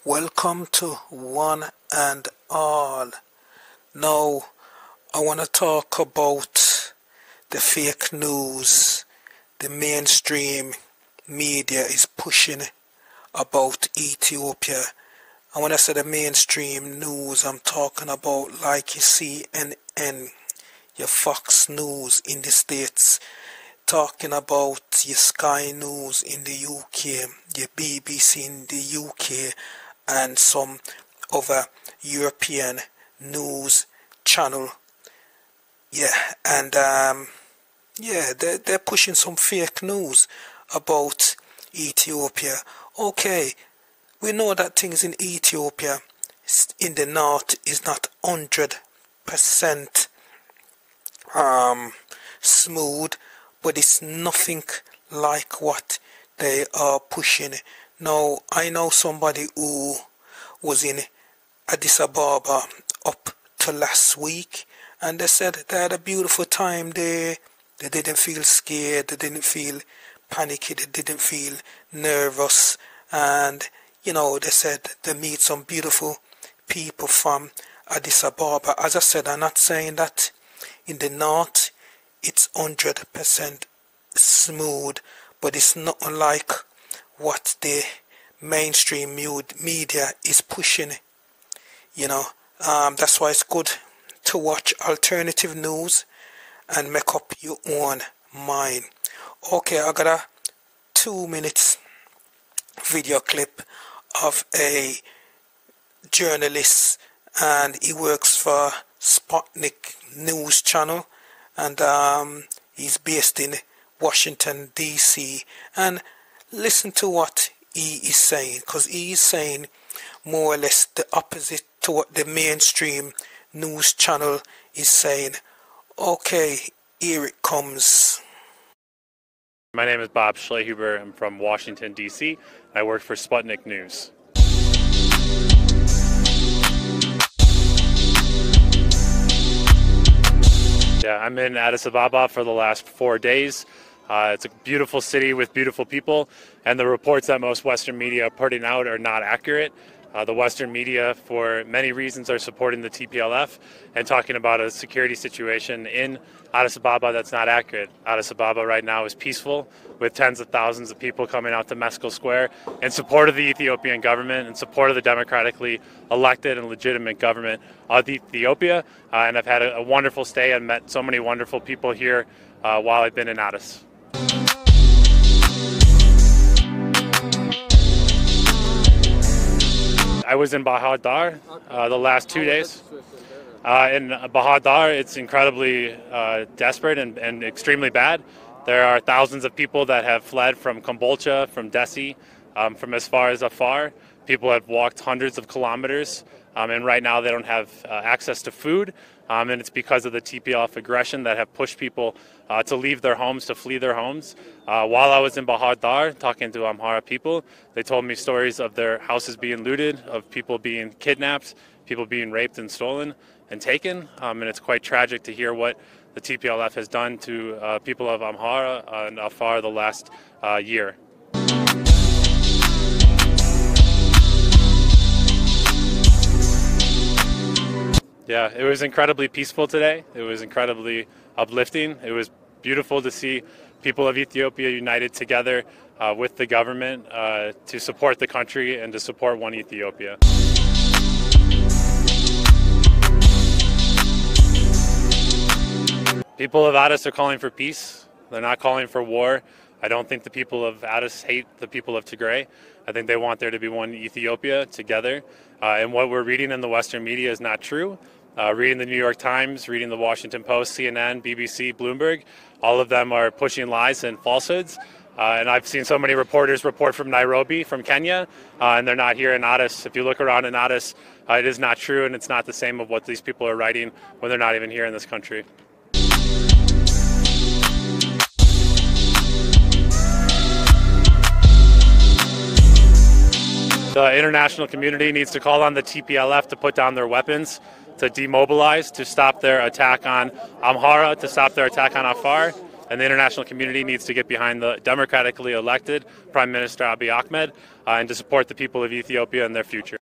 Welcome to one and all. Now, I want to talk about the fake news the mainstream media is pushing about Ethiopia. And when I say the mainstream news, I'm talking about like your CNN, your Fox News in the States, talking about your Sky News in the UK, your BBC in the UK, and some other European news channel. They're pushing some fake news about Ethiopia. Okay, we know that things in Ethiopia, in the north, is not 100% smooth, but it's nothing like what they are pushing. Now, I know somebody who was in Addis Ababa up to last week, and they said they had a beautiful time there. They didn't feel scared, they didn't feel panicky, they didn't feel nervous, and they said they meet some beautiful people from Addis Ababa. As I said, I'm not saying that in the north it's 100% smooth, but it's not unlike what the mainstream media is pushing. That's why it's good to watch alternative news and make up your own mind. Okay, I got a 2-minute video clip of a journalist, and he works for Sputnik News channel, and he's based in Washington DC, and listen to what he is saying, because he is saying more or less the opposite to what the mainstream news channel is saying. Okay, here it comes. My name is Bob Schlehuber. I'm from Washington, D.C. I work for Sputnik News. Yeah, I'm in Addis Ababa for the last 4 days. It's a beautiful city with beautiful people, and the reports that most Western media are putting out are not accurate. The Western media, for many reasons, are supporting the TPLF and talking about a security situation in Addis Ababa that's not accurate. Addis Ababa right now is peaceful, with tens of thousands of people coming out to Meskel Square in support of the Ethiopian government, in support of the democratically elected and legitimate government of Ethiopia. And I've had a wonderful stay and met so many wonderful people here while I've been in Addis. I was in Bahar Dar the last 2 days. In Bahar Dar, it's incredibly desperate and extremely bad. There are thousands of people that have fled from Kombolcha, from Dessie, from as far as Afar. People have walked hundreds of kilometers, and right now they don't have access to food. And it's because of the TPLF aggression that have pushed people to leave their homes, to flee their homes. While I was in Bahar Dar talking to Amhara people, they told me stories of their houses being looted, of people being kidnapped, people being raped and stolen and taken. And it's quite tragic to hear what the TPLF has done to people of Amhara and Afar the last year. Yeah, it was incredibly peaceful today. It was incredibly uplifting. It was beautiful to see people of Ethiopia united together with the government to support the country and to support one Ethiopia. People of Addis are calling for peace. They're not calling for war. I don't think the people of Addis hate the people of Tigray. I think they want there to be one Ethiopia together. And what we're reading in the Western media is not true. Reading the New York Times, reading the Washington Post, CNN, BBC, Bloomberg, all of them are pushing lies and falsehoods. And I've seen so many reporters report from Nairobi, from Kenya, and they're not here in Addis. If you look around in Addis, it is not true, and it's not the same of what these people are writing when they're not even here in this country. The international community needs to call on the TPLF to put down their weapons, to demobilize, to stop their attack on Amhara, to stop their attack on Afar. and the international community needs to get behind the democratically elected Prime Minister Abiy Ahmed and to support the people of Ethiopia and their future.